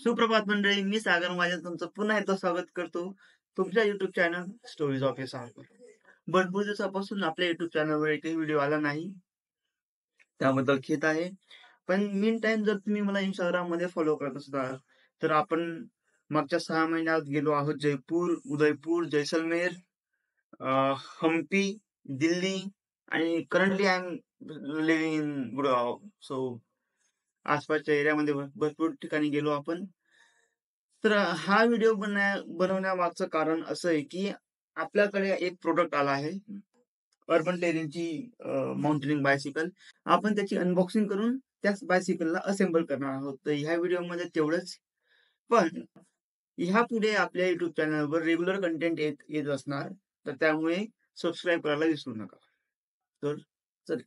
सुप्रभात मंडळी, मी सागर माझ्या तुमचं पुन्हा एकदा स्वागत करतो तुमच्या युट्यूब चॅनल स्टोरीज ऑफ ए सागर. भरपूर दिवसापासून आपल्या युट्यूब चॅनलवर एकही व्हिडिओ आला नाही, त्याबद्दल खेद आहे. पण मीन टाइम जर तुम्ही मला इंस्टाग्राम मध्ये फॉलो करत असाल तर आपण मागच्या 6 महिन्यात गेलो आहोत जयपूर, उदयपूर, जैसलमेर, हम्पी, दिल्ली आणि currently I am living in Gurgaon. So आसपासच्या एरियामध्ये भरपूर ठिकाणी गेलो आपण. तर हा व्हिडिओ बनवण्यामागचं कारण असं आहे की आपल्याकडे एक प्रोडक्ट आला आहे, अर्बन टेरेनची माउंटेनिंग बायसिकल. आपण त्याची अनबॉक्सिंग करून त्याच बायसिकलला असेंबल करणार आहोत. तर ह्या व्हिडिओमध्ये तेवढंच. पण ह्या पुढे आपल्या युट्यूब चॅनलवर रेग्युलर कंटेंट येत असणार, तर त्यामुळे सबस्क्राईब करायला विसरू नका. तर चल.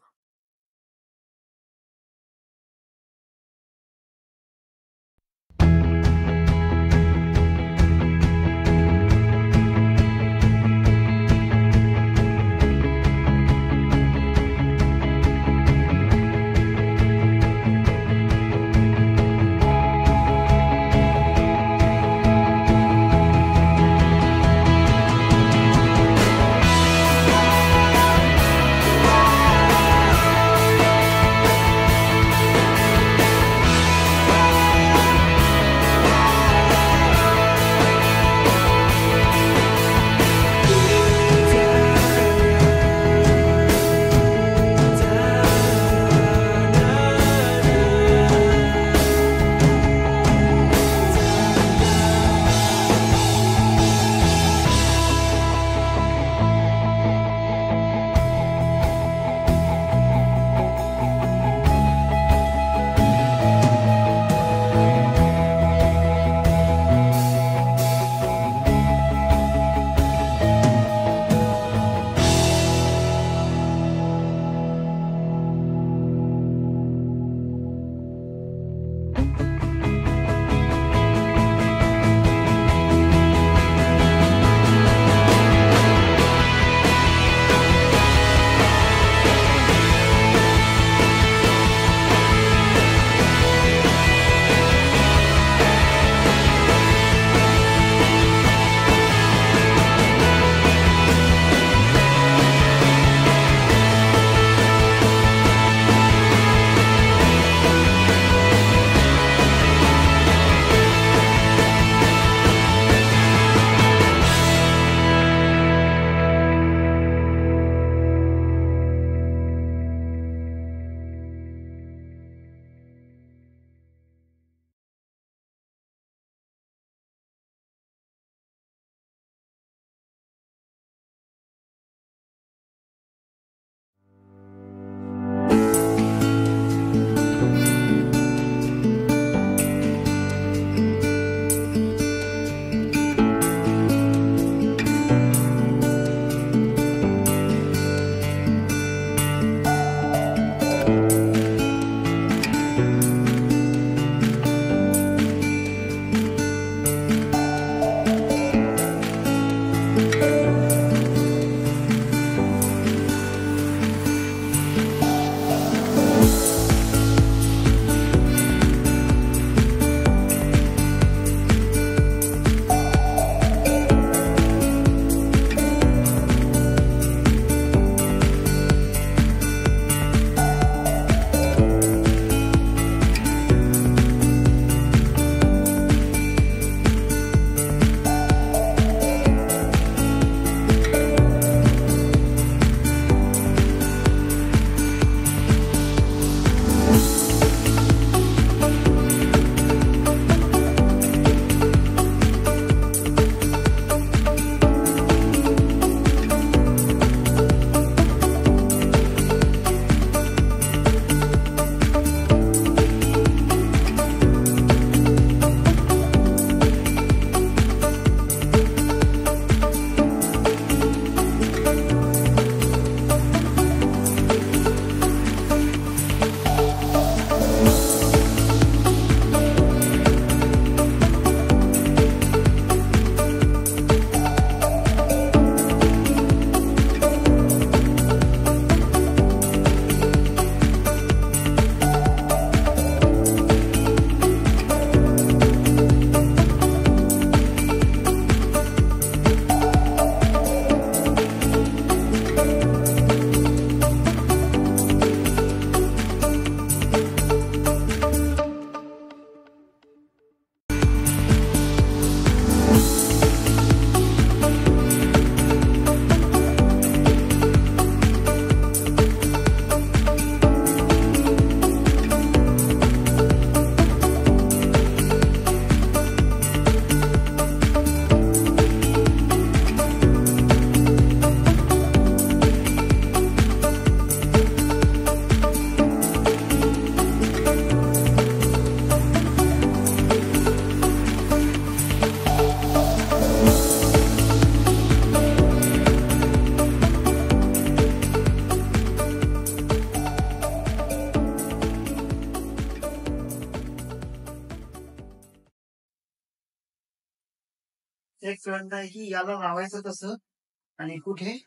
एक कळत नाही की याला लावायचं कसं आणि कुठे,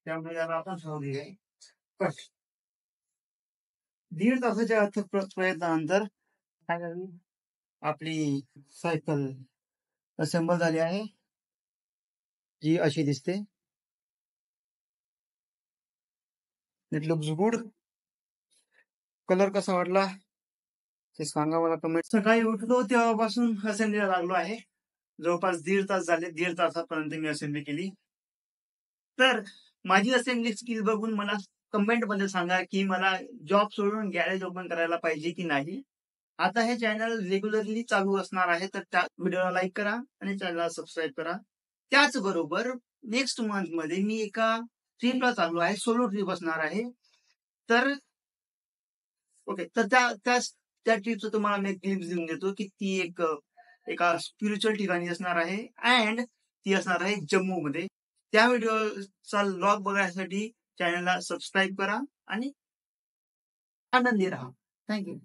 त्यामुळे याला आपण ठरवली आहे कट. 1.5 तासाच्या अथक प्रयत्नानंतर फायनली आपली सायकल असेंबल झाली आहे, जी अशी दिसते. It looks good. कलर कसा वाटला ते सांगा मला कमेंट. सकाळी उठलो तेव्हापासून असेंब्लीला लागलो आहे. जवळपास 1.5 तास झाले. 1.5 तासापर्यंत मी असेंब्ली केली. तर माझी असेंब्ली स्किल बघून मला कमेंट मध्ये सांगा की मला जॉब सोडून गॅरेज ओपन करायला पाहिजे की नाही. आता हे चॅनल रेग्युलरली चालू असणार आहे, तर त्या व्हिडिओला लाईक करा आणि चॅनलला सबस्क्राईब करा. त्याचबरोबर नेक्स्ट मंथ मध्ये मी एका ट्रिपला चाललो आहे, सोलो ट्रिप असणार आहे. तर ओके, तर त्या ट्रिपचं तुम्हाला मी क्लिप्स देऊन देतो की ती एका स्पिरिच्युअल ठिकाणी असणार आहे अँड ती असणार आहे जम्मू मध्ये. त्या व्हिडिओचा व्लॉग बघण्यासाठी चॅनलला सबस्क्राईब करा आणि आनंदी राहा. थँक्यू.